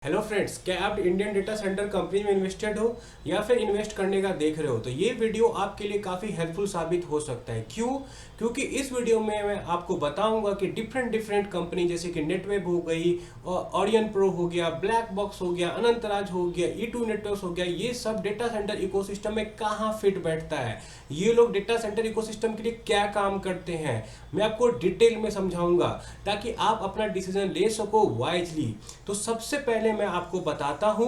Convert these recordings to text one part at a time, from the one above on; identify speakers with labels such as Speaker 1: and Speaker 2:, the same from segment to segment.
Speaker 1: Hello friends, क्या आप Indian data centre company में इन्वेस्टेड हो या फिर इन्वेस्ट करने का देख रहे हो? तो ये वीडियो आपके लिए काफ़ी हेल्पफुल साबित हो सकता है। क्यों? क्योंकि इस वीडियो में मैं आपको बताऊंगा कि डिफरेंट डिफरेंट कंपनी जैसे कि नेटवेब हो गई, ऑरियन प्रो हो गया, ब्लैक बॉक्स हो गया, अनंतराज हो गया, ई2 नेटवर्क्स हो गया, ये सब डेटा सेंटर इकोसिस्टम में कहाँ फिट बैठता है, ये लोग डेटा सेंटर इकोसिस्टम के लिए क्या काम करते हैं, मैं आपको डिटेल में समझाऊंगा ताकि आप अपना डिसीजन ले सको वाइजली। तो सबसे पहले मैं आपको बताता हूं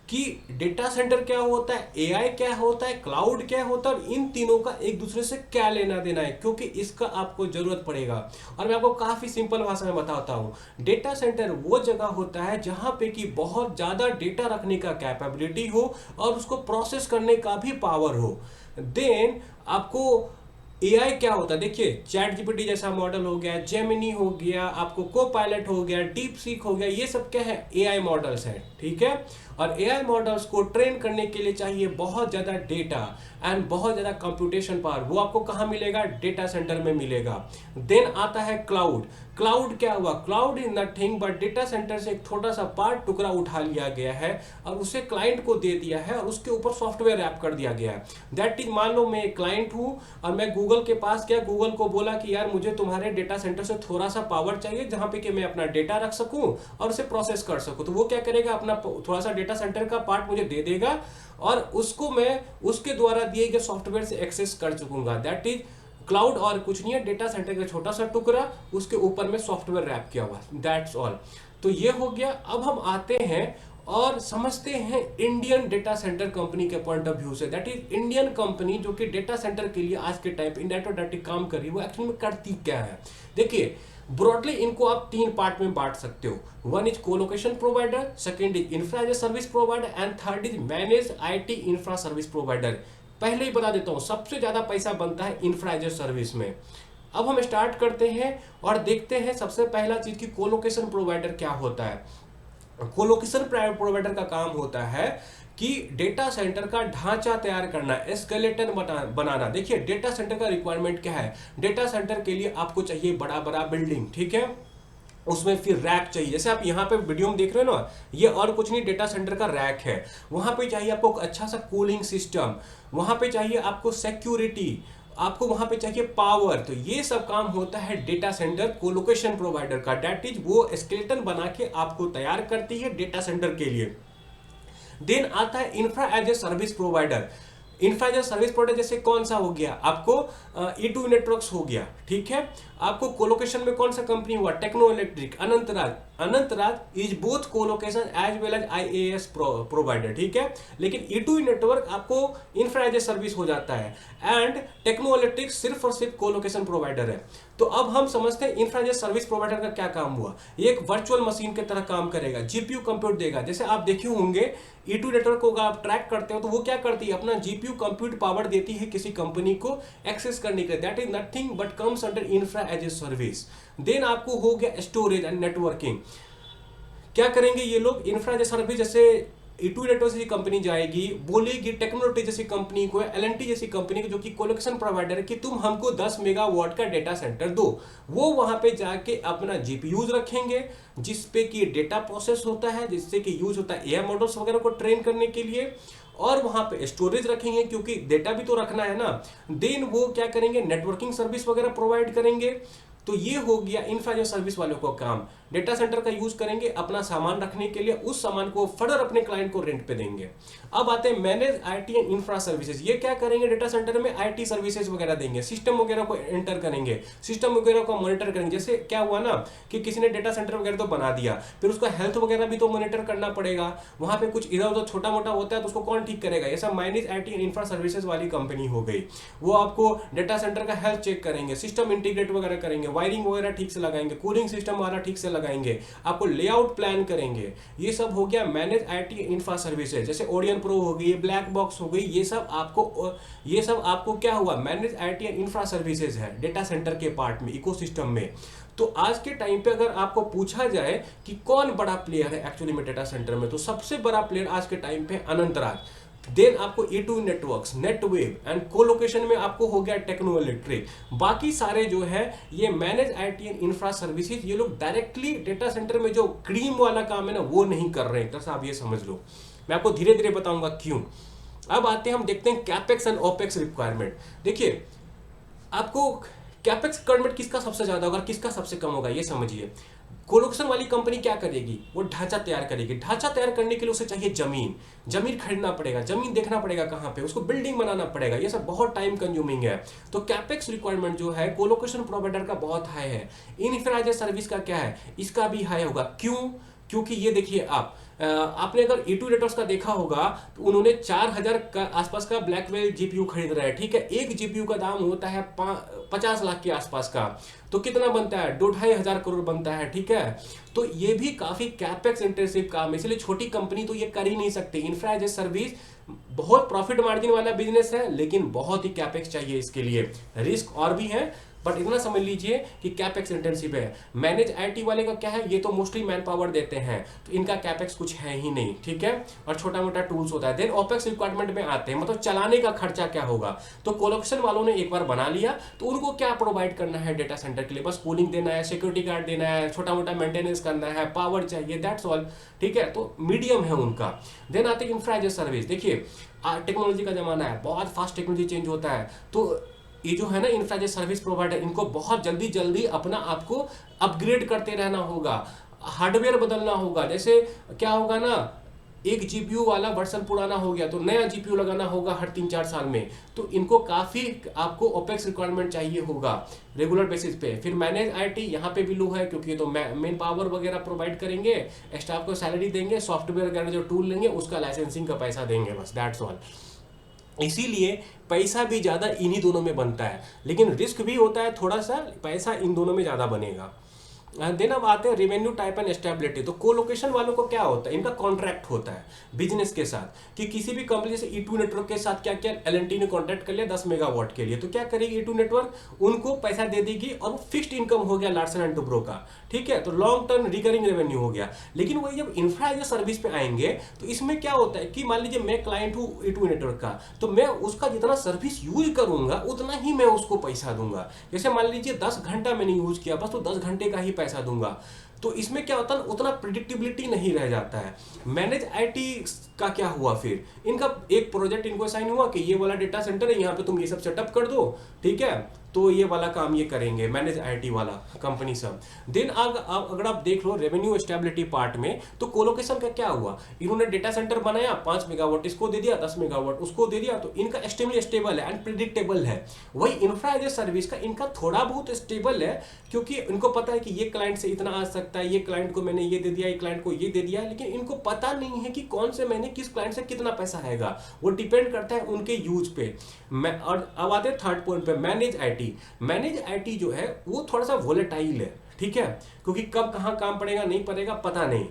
Speaker 1: कि डेटा सेंटर क्या होता है, एआई क्या होता है, क्लाउड क्या होता है और इन तीनों का एक दूसरे से क्या लेना देना है, क्योंकि इसका आपको जरूरत पड़ेगा। और मैं आपको काफी सिंपल भाषा में बताता हूं। डेटा सेंटर वो जगह होता है जहां पे कि बहुत ज्यादा डेटा रखने का कैपेबिलिटी हो और उसको प्रोसेस करने का भी पावर हो। देन आपको एआई क्या होता है, देखिए चैट जीपीटी जैसा मॉडल हो गया, जेमिनी हो गया, आपको को पायलट हो गया, डीप सीक हो गया, ये सब क्या है, एआई मॉडल्स है। ठीक है। और एआई मॉडल्स को ट्रेन करने के लिए चाहिए बहुत ज्यादा डेटा एंड बहुत ज्यादा कंप्यूटेशन पावर। वो आपको कहाँ मिलेगा? डेटा सेंटर में मिलेगा। देन आता है क्लाउड। क्लाउड क्या हुआ? Cloud is nothing but data center से एक छोटा सा पार्ट टुकड़ा उठा लिया गया है और उसे क्लाइंट को दे दिया है और उसके ऊपर सॉफ्टवेयर ऐप कर दिया गया है। दैट इज, मान लो मैं एक क्लाइंट हूं और मैं गूगल के पास गया, गूगल को बोला कि यार मुझे तुम्हारे डेटा सेंटर से थोड़ा सा पावर चाहिए जहां पे कि मैं अपना डेटा रख सकूं और उसे प्रोसेस कर सकूं। तो वो क्या करेगा, अपना थोड़ा सा डेटा सेंटर का पार्ट मुझे दे देगा और उसको मैं उसके द्वारा दिए गए सॉफ्टवेयर से एक्सेस कर चुकूंगा। दैट इज क्लाउड, और कुछ नहीं है, डेटा सेंटर का छोटा सा टुकड़ा, उसके ऊपर में सॉफ्टवेयर रैप किया हुआ। That's all. तो ये हो गया। अब हम आते हैं और समझते हैं इंडियन डेटा सेंटर कंपनी के पॉइंट ऑफ व्यू से। दैट इज इंडियन कंपनी जो कि डेटा सेंटर के लिए आज के टाइम पे इंडायरेक्ट काम कर रही है, वो एक्चुअली में करती क्या है। देखिए, ब्रॉडली इनको आप तीन पार्ट में बांट सकते हो। One is colocation provider, second is infra as a service provider and third is manage IT infra service provider. पहले ही बता देता हूं, सबसे ज्यादा पैसा बनता है इंफ्रा एज ए सर्विस में। अब हम स्टार्ट करते हैं और देखते हैं सबसे पहला चीज की कोलोकेशन प्रोवाइडर क्या होता है। कोलोकेशन प्रोवाइडर का काम होता है कि डेटा सेंटर का ढांचा तैयार करना, स्केलेटन बनाना। देखिए डेटा सेंटर का रिक्वायरमेंट क्या है, डेटा सेंटर के लिए आपको चाहिए बड़ा बड़ा बिल्डिंग, ठीक है, उसमें फिर रैक चाहिए, जैसे आप यहाँ पे वीडियो में देख रहे हो ना, ये और कुछ नहीं, डेटा सेंटर का रैक है। वहां पे चाहिए आपको अच्छा सा कूलिंग सिस्टम, वहां पे चाहिए आपको सिक्योरिटी, आपको वहां पे चाहिए पावर। तो ये सब काम होता है डेटा सेंटर कोलोकेशन प्रोवाइडर का। दैट इज, वो स्केलेटन बना के आपको तैयार करती है डेटा सेंटर के लिए। देन आता है infra as a service provider. Infra as a service provider जैसे कौन सा हो गया, आपको ई2 नेटवर्क्स हो गया, ठीक है। आपको कोलोकेशन में कौन सा कंपनी हुआ, techno electric, Anantraj. Anantraj is both colocation as well as IAS provider, ठीक है। लेकिन ई2 नेटवर्क आपको इंफ्रा एज ए सर्विस हो जाता है एंड टेक्नो इलेक्ट्रिक सिर्फ और सिर्फ कोलोकेशन प्रोवाइडर है। तो अब हम समझते हैं infra as a service provider का क्या काम हुआ। ये एक वर्चुअल मशीन की तरह काम करेगा, जीपीयू कंप्यूट देगा। जैसे आप देखे होंगे ई2 नेटवर्क को अगर आप ट्रैक करते हो तो वो क्या करती है, अपना जीपीयू कंप्यूट पावर देती है किसी कंपनी को एक्सेस करने के लिए। That is nothing but comes under infra as a service. Then आपको हो गया स्टोरेज एंड नेटवर्किंग। क्या करेंगे ये लोग, इंफ्रा एज ए सर्विस, जैसे ई2 नेटवर्क जैसी कंपनी जाएगी, बोलेगी टेक्नोलॉजी जैसी कंपनी को, एलएनटी जैसी कंपनी को जो कि कोलोकेशन प्रोवाइडर है, कि तुम हमको 10 मेगावाट का डेटा सेंटर दो। वो वहां पे जाके अपना जीपीयूज रखेंगे जिसपे कि डेटा प्रोसेस होता है, जिससे कि यूज होता है एआई मॉडल्स वगैरह को ट्रेन करने के लिए, और वहां पे स्टोरेज रखेंगे क्योंकि डेटा भी तो रखना है ना। देन वो क्या करेंगे, नेटवर्किंग सर्विस वगैरह प्रोवाइड करेंगे। तो ये हो गया इंफ्रा एज ए सर्विस वालों को काम। डेटा सेंटर का यूज करेंगे अपना सामान रखने के लिए, उस सामान को फर्दर अपने क्लाइंट को रेंट पे देंगे। अब आते हैं manage IT and infra services. ये क्या करेंगे, डेटा सेंटर में आईटी सर्विसेज वगैरह देंगे, सिस्टम वगैरह को एंटर करेंगे, सिस्टम वगैरह को मॉनिटर करेंगे। जैसे क्या हुआ ना कि किसी ने डेटा सेंटर वगैरह तो बना दिया, फिर उसका हेल्थ वगैरह भी तो मॉनिटर करना पड़ेगा। वहां पे कुछ इधर उधर छोटा मोटा होता है तो उसको कौन ठीक करेगा, ये सब manage IT and infra services वाली कंपनी हो गई। वो आपको डेटा सेंटर का हेल्थ चेक करेंगे, सिस्टम इंटीग्रेट वगैरह करेंगे, वायरिंग वगैरह ठीक से लगाएंगे, कूलिंग सिस्टम वाला ठीक से लगाएंगे, आपको लेआउट प्लान करेंगे। ये सब हो गया मैनेज आईटी इंफ्रा सर्विसेज। जैसे ओरियन प्रो हो गई, ब्लैक बॉक्स हो गई, ये सब आपको क्या हुआ, मैनेज आईटी इंफ्रा सर्विसेज है डेटा सेंटर के पार्ट में, इकोसिस्टम में। तो आज के टाइम पे अगर आपको पूछा जाए कि कौन बड़ा प्लेयर है एक्चुअली में डेटा सेंटर में, तो सबसे बड़ा प्लेयर आज के टाइम पे अनंतराज। देन आपको E2 नेटवर्क्स, नेटवेव एंड कोलोकेशन में आपको हो गया टेक्नो इलेक्ट्रिक। बाकी सारे जो है ये manage IT and infra services, ये लोग डायरेक्टली डेटा सेंटर में जो क्रीम वाला काम है ना वो नहीं कर रहे हैं, एक तरह से आप ये समझ लो। मैं आपको धीरे धीरे बताऊंगा क्यों। अब आते हैं, हम देखते हैं कैपेक्स एंड ओपेक्स रिक्वायरमेंट। देखिए आपको कैपेक्स रिक्वायरमेंट किसका सबसे ज्यादा होगा, किसका सबसे कम होगा, ये समझिए। कोलोकेशन वाली कंपनी क्या करेगी, वो ढांचा तैयार करेगी। ढांचा तैयार करने के लिए उसे चाहिए जमीन, जमीन खरीदना पड़ेगा, जमीन देखना पड़ेगा कहाँ पे, उसको बिल्डिंग बनाना पड़ेगा, ये सब बहुत टाइम कंज्यूमिंग है। तो कैपेक्स रिक्वायरमेंट जो है कोलोकेशन प्रोवाइडर का बहुत हाई है। इंफ्रा एज ए सर्विस का क्या है, इसका भी हाई होगा। क्यों? क्योंकि ये देखिए आपने अगर E2 नेटवर्क्स का देखा होगा तो उन्होंने 4000 का आसपास का ब्लैकवेल जीपीयू खरीद रहा है, ठीक है। एक जीपीयू का दाम होता है 50 लाख के आसपास का, तो कितना बनता है, 2-2.5 करोड़ बनता है, ठीक है। तो ये भी काफी कैपेक्स इंटेंसिव काम है, इसलिए छोटी कंपनी तो ये कर ही नहीं सकती। इंफ्रा एज ए सर्विस बहुत प्रॉफिट मार्जिन वाला बिजनेस है, लेकिन बहुत ही कैपेक्स चाहिए इसके लिए। रिस्क और भी है, बट इतना समझ लीजिए कि कैपेक्स इंटेंसिव है। मैनेज आईटी वाले का क्या है, ये तो मोस्टली मैन पावर देते हैं, तो इनका कैपेक्स कुछ है ही नहीं, ठीक है, और छोटा मोटा टूल्स होता है। देन ओपेक्स रिक्वायरमेंट में आते हैं, मतलब चलाने का खर्चा क्या होगा। तो कोलोकेशन वालों ने एक बार बना लिया तो उनको क्या प्रोवाइड करना है डेटा सेंटर के लिए, बस कूलिंग देना है, सिक्योरिटी गार्ड देना है, छोटा मोटा मेंटेनेंस करना है, पावर चाहिए, दैट्स ऑल, ठीक है। तो मीडियम है उनका। देन आते हैं इंफ्रा एज ए सर्विस। देखिए टेक्नोलॉजी का जमाना है, बहुत फास्ट टेक्नोलॉजी चेंज होता है, तो ये जो है ना infra as a service provider, इनको बहुत जल्दी जल्दी अपना आपको अपग्रेड करते रहना होगा, हार्डवेयर बदलना होगा। जैसे क्या होगा ना, एक जीपीयू वाला वर्जन पुराना हो गया तो नया जीपीयू लगाना होगा हर 3-4 साल में, तो इनको काफी आपको ओपेक्स रिक्वायरमेंट चाहिए होगा रेगुलर बेसिस पे। फिर मैनेज आईटी यहाँ पे भी लो है, क्योंकि ये तो मेन पावर वगैरह प्रोवाइड करेंगे, स्टाफ को सैलरी देंगे, सॉफ्टवेयर वगैरह जो टूल लेंगे उसका लाइसेंसिंग का पैसा देंगे, बस दैट्स ऑल। इसीलिए पैसा भी ज्यादा इन्हीं दोनों में बनता है, लेकिन रिस्क भी होता है थोड़ा सा, पैसा इन दोनों में ज्यादा बनेगा। देन अब आते हैं रेवेन्यू टाइप एंड स्टेबिलिटी। तो कोलोकेशन वालों को क्या होता है, इनका कॉन्ट्रैक्ट होता है बिजनेस के साथ, कि किसी भी कंपनी जैसे E2 नेटवर्क के साथ क्या क्या एलएनटी ने कॉन्ट्रैक्ट कर लिया 10 मेगावाट के लिए, तो क्या करेगी E2 नेटवर्क, उनको पैसा दे देगी और वो फिक्स्ड इनकम हो गया लार्सन एंड टुब्रो का, ठीक है। तो लॉन्ग टर्म रिकरिंग रेवेन्यू हो गया। लेकिन वही जब इंफ्रा एज ए सर्विस पे आएंगे तो इसमें क्या होता है कि मान लीजिए मैं क्लाइंट हूँ E2 नेटवर्क का, तो मैं उसका जितना सर्विस यूज करूंगा उतना ही मैं उसको पैसा दूंगा। जैसे मान लीजिए 10 घंटा मैंने यूज किया बस, तो 10 घंटे का ही पैसा दूंगा। तो इसमें क्या होता है, उतना प्रिडिक्टेबिलिटी नहीं रह जाता है। मैनेज आईटी का क्या हुआ, फिर इनका एक प्रोजेक्ट इनको असाइन हुआ कि ये वाला डेटा सेंटर है, यहाँ पे तुम ये सब सेटअप कर दो, ठीक है, तो ये वाला काम ये करेंगे मैनेज आईटी वाला कंपनी सब। देन अगर आप देख लो रेवेन्यू स्टेबिलिटी पार्ट में, तो कोलोकेशन का क्या हुआ, इन्होंने डेटा सेंटर बनाया 5 मेगावाट इसको दे दिया, 10 मेगावाट उसको दे दिया, तो इनका एक्सट्रीमली स्टेबल है एंड प्रिडिक्टेबल है। वही इंफ्रा एज ए सर्विस का इनका थोड़ा बहुत स्टेबल है, क्योंकि इनको पता है कि ये क्लाइंट से इतना आ सकता है, ये क्लाइंट को मैंने ये दे दिया, ये क्लाइंट को ये दे दिया, लेकिन इनको पता नहीं है कि कौन से महीने किस क्लाइंट से कितना पैसा आएगा, वो डिपेंड करता है उनके यूज पे। और अब आते हैं थर्ड पॉइंट पे, मैनेज आईटी। मैनेज आईटी जो है वो थोड़ा सा वोलेटाइल है, ठीक है, क्योंकि कब कहां काम पड़ेगा नहीं पड़ेगा पता नहीं।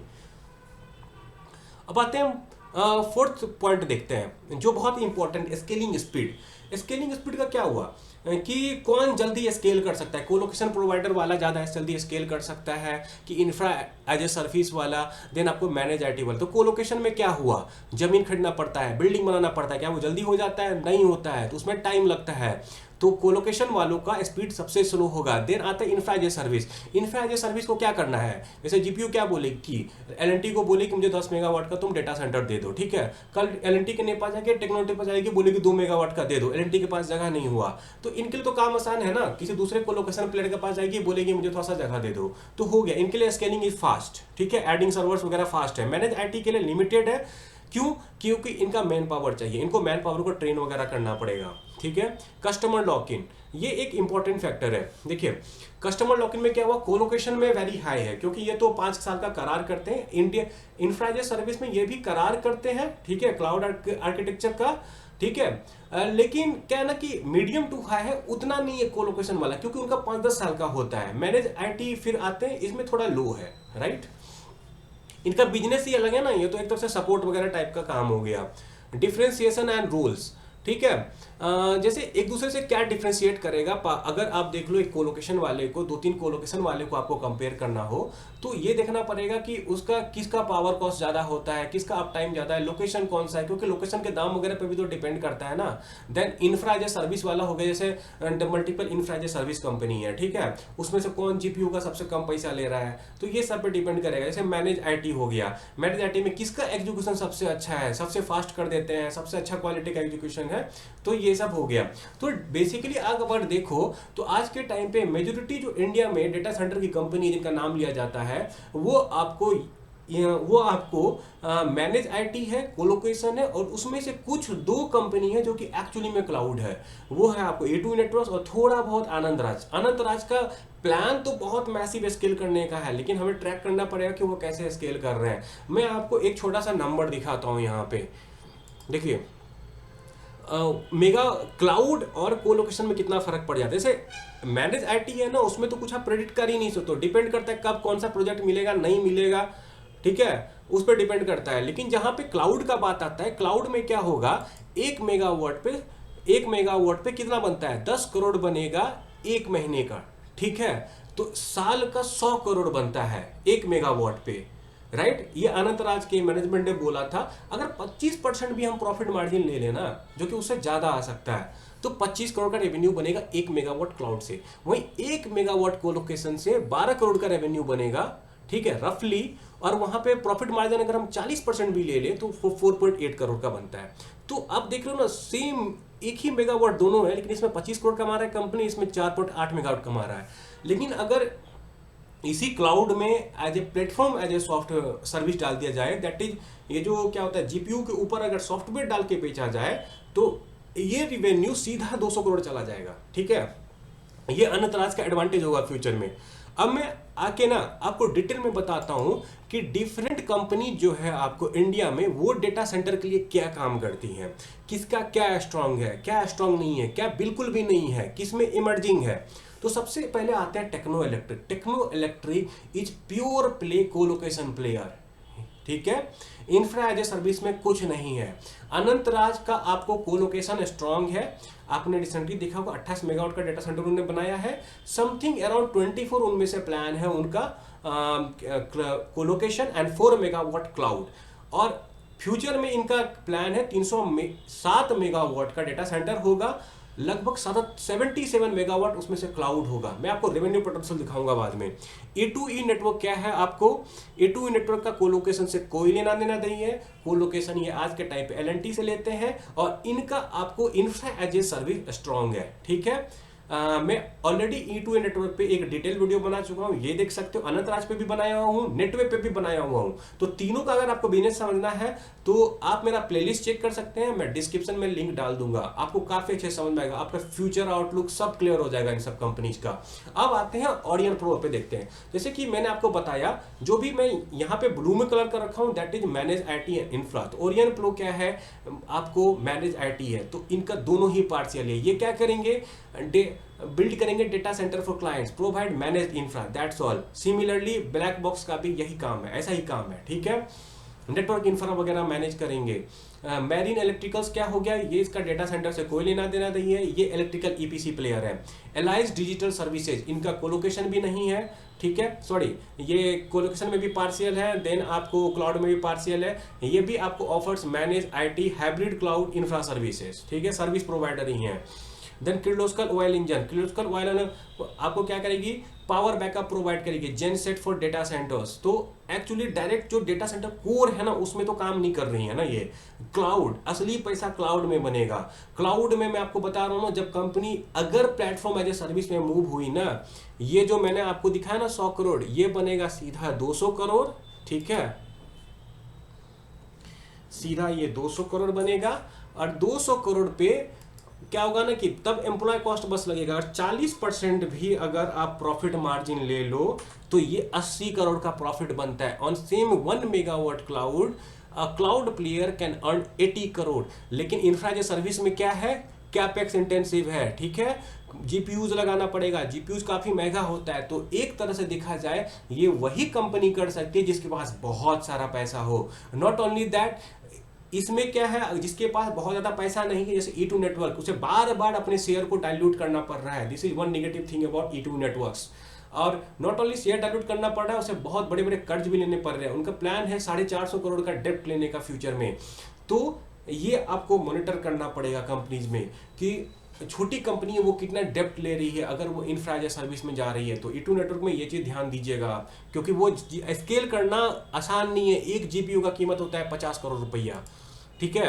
Speaker 1: अब आते हैं फोर्थ पॉइंट देखते हैं जो बहुत ही important, scaling speed. Scaling speed का क्या हुआ कि कौन जल्दी स्केल कर सकता है, कोलोकेशन प्रोवाइडर वाला ज़्यादा जल्दी स्केल कर सकता है कि इंफ्रा एज ए सर्विस वाला, देन आपको मैनेज आईटी वाला। तो कोलोकेशन में क्या हुआ, जमीन खरीदना पड़ता है, बिल्डिंग बनाना पड़ता है, क्या वो जल्दी हो जाता है, नहीं होता है, तो उसमें टाइम लगता है, तो कोलोकेशन वालों का स्पीड सबसे स्लो होगा। देन आता है infra as a service. Infra as a service को क्या करना है, जैसे जीपीयू क्या बोले कि एलएनटी को बोले कि मुझे 10 मेगावाट का तुम डेटा सेंटर दे दो, ठीक है, कल एलएनटी के पास जाके टेक्नोलॉजी पास जाएगी बोलेगी 2 मेगावाट का दे दो, एलएनटी के पास जगह नहीं हुआ, तो इनके लिए तो काम आसान है ना, किसी दूसरे कोलोकेशन प्लेयर के पास जाएगी बोलेगी मुझे थोड़ा सा जगह दे दो, तो हो गया। इनके लिए स्केलिंग इज फास्ट, ठीक है, एडिंग सर्वर्स वगैरह फास्ट है। मैनेज आईटी के लिए लिमिटेड है, क्यों, क्योंकि इनका मैन पावर चाहिए, इनको मैन पावर को ट्रेन वगैरह करना पड़ेगा, ठीक है। कस्टमर लॉक इन, ये एक इंपॉर्टेंट फैक्टर है। देखिए कस्टमर लॉक इन में क्या हुआ, कोलोकेशन में वेरी हाई है, क्योंकि ये तो 5 साल का करार करते हैं, India infra as a service में ये भी करार करते हैं, ठीक है, क्लाउड आर्किटेक्चर का, ठीक है। लेकिन क्या है ना कि मीडियम टू हाई है, उतना नहीं है कोलोकेशन वाला, क्योंकि उनका 5-10 साल का होता है। मैनेज आईटी फिर आते हैं, इसमें थोड़ा लो है, राइट, इनका बिजनेस ही अलग है ना, ये तो एक तरफ से सपोर्ट वगैरह टाइप का काम हो गया। डिफरेंशिएशन एंड रूल्स, ठीक है, जैसे एक दूसरे से क्या डिफरेंशिएट करेगा, अगर आप देख लो एक कोलोकेशन वाले को 2-3 कोलोकेशन वाले को आपको कंपेयर करना हो, तो ये देखना पड़ेगा कि उसका किसका पावर कॉस्ट ज़्यादा होता है, किसका अप टाइम ज़्यादा है, लोकेशन कौन सा है, क्योंकि लोकेशन के दाम वगैरह पे भी तो डिपेंड करता है ना। Then infra as a service वाला हो गया, जैसे multiple infra as a service company है, ठीक है, उसमें से कौन जीपीयू का सबसे कम पैसा ले रहा है, तो ये सब पे डिपेंड करेगा। जैसे मैनेज आईटी हो गया, मैनेज आईटी में किसका एग्जीक्यूशन सबसे अच्छा है, सबसे फास्ट कर देते हैं, सबसे अच्छा क्वालिटी का एग्जीक्यूशन है, तो ये सब हो गया। तो बेसिकली अगर देखो तो आज के टाइम पे मेजोरिटी जो इंडिया में डेटा सेंटर की कंपनी जिनका नाम लिया जाता है वो आपको मैनेज आईटी है, कोलोकेशन है, और उसमें से कुछ 2 कंपनी है जो कि एक्चुअली में क्लाउड है। वो है आपको A2 नेटवर्क्स और थोड़ा बहुत आनंदराज। आनंदराज का प्लान तो बहुत मैसिव स्केल करने का है, लेकिन हमें ट्रैक करना पड़ेगा कि वो कैसे स्केल कर रहे हैं। मैं आपको एक छोटा सा नंबर दिखाता हूं यहाँ पे, देखिए मेगा क्लाउड और कोलोकेशन में कितना फर्क पड़ जाता है। जैसे मैनेज आईटी है ना, उसमें तो कुछ आप प्रेडिक्ट कर ही नहीं सकते, डिपेंड करता है कब कौन सा प्रोजेक्ट मिलेगा नहीं मिलेगा, ठीक है, उस पर डिपेंड करता है। लेकिन जहां पे क्लाउड का बात आता है, क्लाउड में क्या होगा, 1 मेगावाट पे कितना बनता है, 10 करोड़ बनेगा 1 महीने का, ठीक है, तो साल का 100 करोड़ बनता है 1 मेगावाट पे, राइट। ये अनंतराज के मैनेजमेंट ने बोला था। अगर 25% भी हम प्रॉफिट मार्जिन ले लेना, जो कि उससे ज्यादा आ सकता है, तो 25 करोड़ का रेवेन्यू बनेगा 1 मेगावाट क्लाउड से। वहीं 1 मेगावाट कोलोकेशन से 12 करोड़ का रेवेन्यू बनेगा, ठीक है, रफली। और वहां पे प्रॉफिट मार्जिन अगर हम 40% भी ले ले तो 4.8 करोड़ का बनता है। तो अब देख लो ना, सेम एक ही मेगावाट दोनों है, लेकिन इसमें 25 करोड़ कमा रहा है कंपनी, इसमें 4.8 मेगावाट कमा रहा है। लेकिन अगर इसी क्लाउड में as a platform, as a software service डाल दिया जाए, दैट इज ये जो क्या होता है, जीपीयू के ऊपर अगर सॉफ्टवेयर डाल के बेचा जाए, तो ये रिवेन्यू सीधा 200 करोड़ चला जाएगा, ठीक है। ये अनंतराज का एडवांटेज होगा फ्यूचर में। अब मैं आके ना आपको डिटेल में बताता हूं कि डिफरेंट कंपनी जो है आपको इंडिया में वो डेटा सेंटर के लिए क्या काम करती हैं, किसका क्या स्ट्रांग है, क्या स्ट्रांग नहीं है, क्या बिल्कुल भी नहीं है, किसमें इमर्जिंग है। तो सबसे पहले आते हैं techno electric. Techno electric is pure play colocation player, ठीक है, इंफ्रा एज ए सर्विस में कुछ नहीं है। अनंतराज का आपको कोलोकेशन स्ट्रांग है, आपने रिसेंटली देखा होगा 28 मेगावाट का डेटा सेंटर उन्होंने बनाया है, समथिंग अराउंड 24 उनमें से प्लान है उनका कोलोकेशन एंड 4 मेगावाट क्लाउड। और फ्यूचर में इनका प्लान है 307 मेगावाट का डेटा सेंटर होगा, लगभग 77 मेगावाट उसमें से क्लाउड होगा। मैं आपको रेवेन्यू पोटेंशियल दिखाऊंगा बाद में। A2E नेटवर्क क्या है, आपको A2E नेटवर्क का कोलोकेशन से कोई लेना देना नहीं है। कोलोकेशन ये आज के टाइम पे L&T से लेते हैं, और इनका आपको infra as a service strong है, ठीक है। मैं ऑलरेडी E2E नेटवर्क पे एक डिटेल वीडियो बना चुका हूं, ये देख सकते हो। अनंतराज पे भी बनाया हुआ हूं, नेटवे पे भी बनाया हुआ हूं। तो तीनों का अगर आपको बिजनेस समझना है तो आप मेरा प्लेलिस्ट चेक कर सकते हैं, मैं डिस्क्रिप्शन में लिंक डाल दूंगा, आपको काफी अच्छे समझ में आएगा, आपका फ्यूचर आउटलुक सब क्लियर हो जाएगा इन सब कंपनीज का। अब आते हैं ऑरियन प्रो पे, देखते हैं। जैसे कि मैंने आपको बताया, जो भी मैं यहाँ पे ब्लू में कलर कर रखा हूँ that is manage IT and infra. तो ओरियन प्रो क्या है, आपको मैनेज आईटी है, तो इनका दोनों ही पार्शियल है। ये क्या करेंगे, बिल्ड करेंगे data centre for clients, provide manage infra, that's all. Similarly black box का भी यही काम है, ऐसा ही काम है, ठीक है। नेटवर्क इंफ्रा वगैरह मैनेज करेंगे। मैरीन इलेक्ट्रिकल्स क्या हो गया, ये इसका डेटा सेंटर से कोई लेना देना नहीं है, ये इलेक्ट्रिकल ईपीसी प्लेयर है। एलाइज डिजिटल सर्विसेज, इनका कोलोकेशन भी नहीं है, ठीक है, सॉरी, ये कोलोकेशन में भी पार्शियल है, देन आपको क्लाउड में भी पार्शियल है। ये भी आपको offers manage IT hybrid cloud infra services, ठीक है, सर्विस प्रोवाइडर ही है। Then Kirloskar oil engine, Kirloskar oil आपको क्या करेगी, पावर बैकअप प्रोवाइड करेगी, जेनसेट फॉर डेटा सेंटर्स। तो एक्चुअली डायरेक्ट जो डेटा सेंटर कोर है ना, उसमें तो काम नहीं कर रही है ना ये। क्लाउड, असली पैसा क्लाउड में बनेगा। क्लाउड में मैं आपको बता रहा हूँ ना, जब कंपनी अगर प्लेटफॉर्म एज ए सर्विस में मूव हुई ना, ये जो मैंने आपको दिखाया ना 100 करोड़, ये बनेगा सीधा 200 करोड़, ठीक है, सीधा ये 200 करोड़ बनेगा। और 200 करोड़ पे क्या होगा ना कि तब एम्प्लॉय कॉस्ट बस लगेगा, और 40% भी अगर आप प्रॉफिट मार्जिन ले लो तो ये 80 करोड़ का प्रॉफिट बनता है। On same 1 megawatt cloud, cloud player can earn 80 crore. लेकिन इंफ्रा एज ए सर्विस में क्या है, कैपेक्स इंटेंसिव है, ठीक है, जीपीयूज लगाना पड़ेगा, जीपीयूज काफी महंगा होता है। तो एक तरह से देखा जाए ये वही कंपनी कर सकती है जिसके पास बहुत सारा पैसा हो। नॉट ओनली दैट, इसमें क्या है, जिसके पास बहुत ज्यादा पैसा नहीं है, जैसे E2 नेटवर्क, उसे बार बार अपने शेयर को डाइल्यूट करना पड़ रहा है। This is one negative thing about E2 networks. और नॉट ओनली शेयर डाइल्यूट करना पड़ रहा है, उसे बहुत बड़े बड़े कर्ज भी लेने पड़ रहे हैं। उनका प्लान है 450 करोड़ का डेप्ट लेने का फ्यूचर में। तो ये आपको मॉनिटर करना पड़ेगा कंपनीज में कि छोटी कंपनी है वो कितना डेप्ट ले रही है अगर वो इंफ्रा या सर्विस में जा रही है। तो E2 नेटवर्क में ये चीज़ ध्यान दीजिएगा आप, क्योंकि वो स्केल करना आसान नहीं है। एक GPU का कीमत होता है 50 करोड़ रुपया, ठीक है।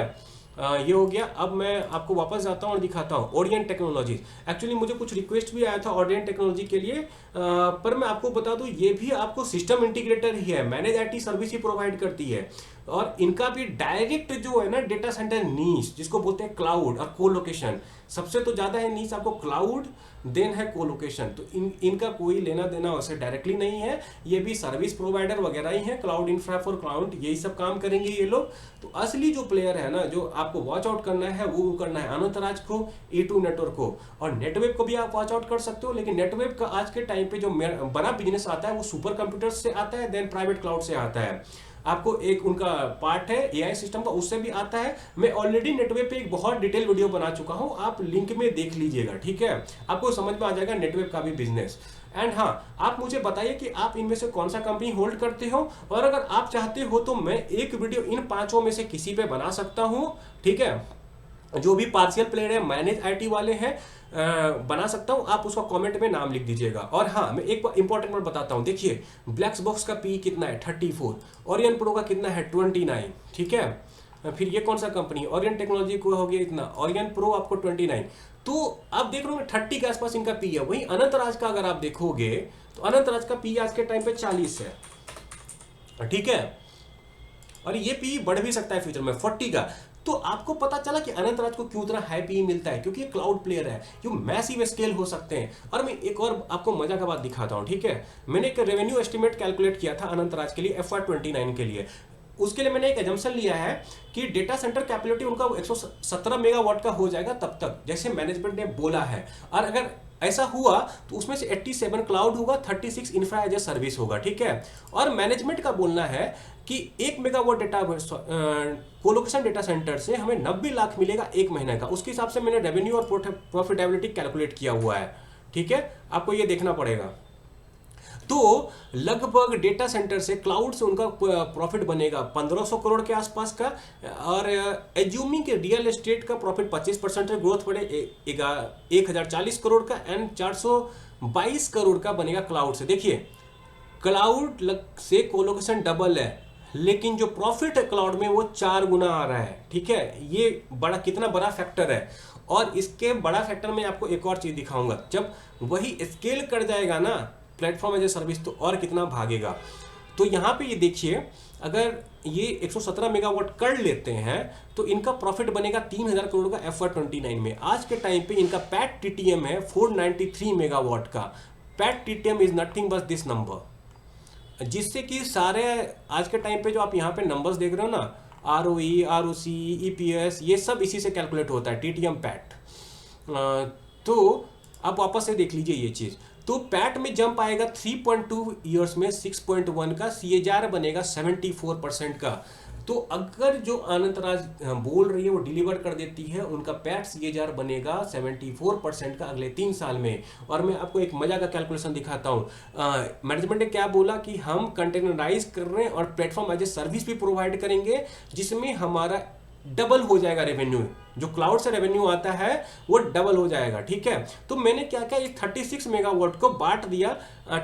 Speaker 1: ये हो गया। अब मैं आपको वापस जाता हूँ और दिखाता हूँ ओरिएंट टेक्नोलॉजीज। एक्चुअली मुझे कुछ रिक्वेस्ट भी आया था ओरिएंट टेक्नोलॉजी के लिए, पर मैं आपको बता दूँ ये भी आपको सिस्टम इंटीग्रेटर ही है, manage IT service he provide करती है। और इनका भी डायरेक्ट जो है ना डेटा सेंटर नीश जिसको बोलते हैं क्लाउड और कोलोकेशन, सबसे तो ज़्यादा है नीश आपको क्लाउड, देन है कोलोकेशन। तो इनका कोई लेना देना वैसे डायरेक्टली नहीं है, ये भी सर्विस प्रोवाइडर वगैरह ही है, क्लाउड इंफ्रा फॉर क्लाउड यही सब काम करेंगे ये लोग। तो असली जो प्लेयर है ना जो आपको वॉच आउट करना है वो करना है अनंतराज को, E2 नेटवर्क को, और नेटवेब को भी आप वॉच आउट कर सकते हो। लेकिन नेटवेब का आज के टाइम पे जो बड़ा बिजनेस आता है वो सुपर कंप्यूटर से आता है, देन प्राइवेट क्लाउड से आता है। आपको एक उनका पार्ट है AI सिस्टम का, उससे भी आता है। मैं ऑलरेडी नेटवेब पे एक बहुत डिटेल वीडियो बना चुका हूं, आप लिंक में देख लीजिएगा, ठीक है। आपको समझ में आ जाएगा नेटवेब का भी बिजनेस। एंड हाँ, आप मुझे बताइए कि आप इनमें से कौन सा कंपनी होल्ड करते हो, और अगर आप चाहते हो तो मैं एक वीडियो इन पांचों में से किसी पे बना सकता हूं, ठीक है। जो भी पार्शियल प्लेयर है, मैनेज IT वाले हैं, बना सकता हूं। आप उसका कमेंट में नाम लिख दीजिएगा। और हाँ, मैं एक इंपॉर्टेंट बात बताता हूं। देखिए ब्लैक बॉक्स का PE कितना है 34, ओरियन प्रो का कितना है 29, ठीक है। फिर ये कौन सा कंपनी, ओरियन टेक्नोलॉजी को हो गया इतना, ओरियन प्रो आपको 29। तो आप देख रहे हो 30 के आसपास इनका PE है। वहीं अनंतराज का अगर आप देखोगे तो अनंतराज का PE आज के टाइम पे 40 है, ठीक है। और ये PE बढ़ भी सकता है फ्यूचर में 40 का। तो आपको पता चला कि अनंतराज को क्यों इतना हाई PE मिलता है, क्योंकि ये क्लाउड प्लेयर है जो मैसिव स्केल हो सकते हैं। और मैं एक और आपको मजा का बात दिखाता हूं, ठीक है। मैंने एक रेवेन्यू एस्टिमेट कैलकुलेट किया था अनंतराज के लिए FY29 के लिए। उसके लिए मैंने एक एजम्पशन लिया है कि डेटा सेंटर कैपेबिलिटी उनका 117 मेगावाट का हो जाएगा तब तक, जैसे मैनेजमेंट ने बोला है। और अगर ऐसा हुआ तो उसमें से 87 क्लाउड होगा, 36 इंफ्रा एज ए सर्विस होगा, ठीक है। और मैनेजमेंट का बोलना है कि 1 megawatt data colocation data center से हमें 90 लाख मिलेगा एक महीने का। उसके हिसाब से मैंने रेवेन्यू और प्रॉफिटेबिलिटी कैलकुलेट किया हुआ है, ठीक है। आपको ये देखना पड़ेगा। तो लगभग डेटा सेंटर से क्लाउड से उनका प्रॉफिट बनेगा 1500 करोड़ के आसपास का। और एज्यूमिंग के रियल एस्टेट का प्रॉफिट 25% ग्रोथ बढ़े 1040 करोड़ का, एंड 422 करोड़ का बनेगा क्लाउड से। देखिए क्लाउड से कोलोकेशन डबल है, लेकिन जो प्रॉफिट है क्लाउड में वो 4 गुना आ रहा है, ठीक है। ये बड़ा कितना बड़ा फैक्टर है। और इसके बड़ा फैक्टर में आपको एक और चीज दिखाऊंगा, जब वही स्केल कर जाएगा ना प्लेटफॉर्म एज ए सर्विस तो और कितना भागेगा। तो यहाँ पे ये देखिए, अगर ये 117 मेगावाट कर लेते हैं तो इनका प्रॉफिट बनेगा 3000 करोड़ का FY29 में। आज के टाइम पे इनका पैट TTM है 493 मेगावाट का। पैट TTM इज नथिंग बस दिस नंबर, जिससे कि सारे आज के टाइम पे जो आप यहाँ पे नंबर्स देख रहे हो ना, ROE, ROC, EPS, ये सब इसी से कैलकुलेट होता है, TTM पैट। तो आप वापस से देख लीजिए ये चीज़। तो पैट में जंप आएगा 3.2 ईयर्स में 6.1 का, CAGR बनेगा 74% का। तो अगर जो अनंतराज बोल रही है वो डिलीवर कर देती है, उनका पैट CAGR बनेगा 74% का अगले 3 साल में। और मैं आपको एक मजा का कैलकुलेशन दिखाता हूँ। मैनेजमेंट ने क्या बोला कि हम कंटेनराइज कर रहे हैं और प्लेटफॉर्म एज ए सर्विस भी प्रोवाइड करेंगे, जिसमें हमारा डबल हो जाएगा रेवेन्यू। जो क्लाउड से रेवेन्यू आता है वो डबल हो जाएगा, ठीक है। तो मैंने क्या किया, इस 36 मेगावाट को बांट दिया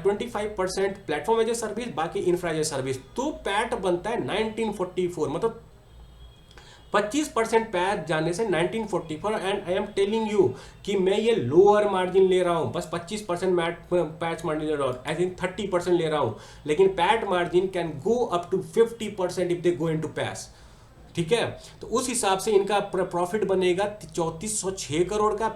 Speaker 1: 25% प्लेटफॉर्म एज ए सर्विस, बाकी इंफ्रा एज ए सर्विस। तो पैट बनता है 1944, मतलब 25% पैच जाने से 1944। And I am telling you कि मैं ये लोअर मार्जिन ले रहा हूँ, बस 25% पैच मार्जिन ले रहा हूँ, एज इन 30% ले रहा हूँ। लेकिन PAT margin can go up to 50% if they go into patch, ठीक है। तो उस हिसाब से इनका प्रॉफिट बनेगा 3406 करोड़ का।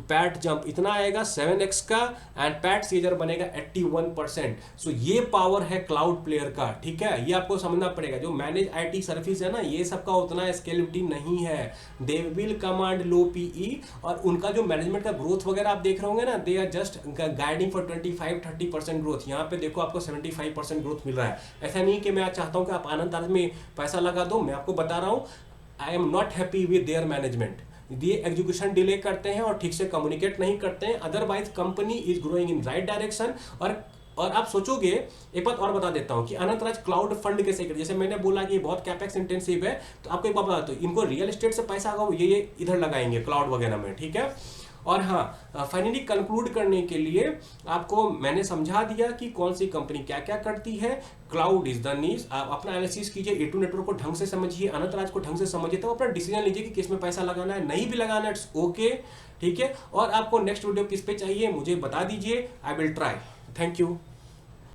Speaker 1: पैट जंप इतना आएगा 7x का, एंड पैट CAGR बनेगा 81%। सो ये पावर है क्लाउड प्लेयर का, ठीक है। ये आपको समझना पड़ेगा। जो मैनेज IT सर्विस है ना, ये सबका उतना स्केलेबिलिटी नहीं है। They will command low PE, और उनका जो मैनेजमेंट का ग्रोथ वगैरह आप देख रहे होंगे ना, they are just guiding for 25-30% growth. यहाँ पे देखो आपको 75% ग्रोथ मिल रहा है। ऐसा नहीं कि मैं चाहता हूँ कि आप अनंतराज में पैसा लगा दो, मैं आपको बता रहा हूँ I am not happy with their management. ये एग्जीक्यूशन डिले करते हैं और ठीक से कम्युनिकेट नहीं करते हैं। Otherwise company is growing in right direction. और आप सोचोगे, एक बात और बता देता हूं कि अनंतराज क्लाउड फंड कैसे कर, जैसे मैंने बोला कि बहुत कैपेक्स इंटेंसिव है, तो आपको एक बात बता दो, इनको रियल एस्टेट से पैसा आगा वो ये इधर लगाएंगे क्लाउड वगैरह में, ठीक है। और हाँ, फाइनली कंक्लूड करने के लिए आपको मैंने समझा दिया कि कौन सी कंपनी क्या क्या करती है। Cloud is the knees. आप अपना एनालिसिस कीजिए, ए टू नेटवर्क को ढंग से समझिए, अनंतराज को ढंग से समझिए, तो अपना डिसीजन लीजिए कि किस में पैसा लगाना है, नहीं भी लगाना इट्स ओके, ठीक है। और आपको नेक्स्ट वीडियो किस पे चाहिए मुझे बता दीजिए, I will try. Thank you.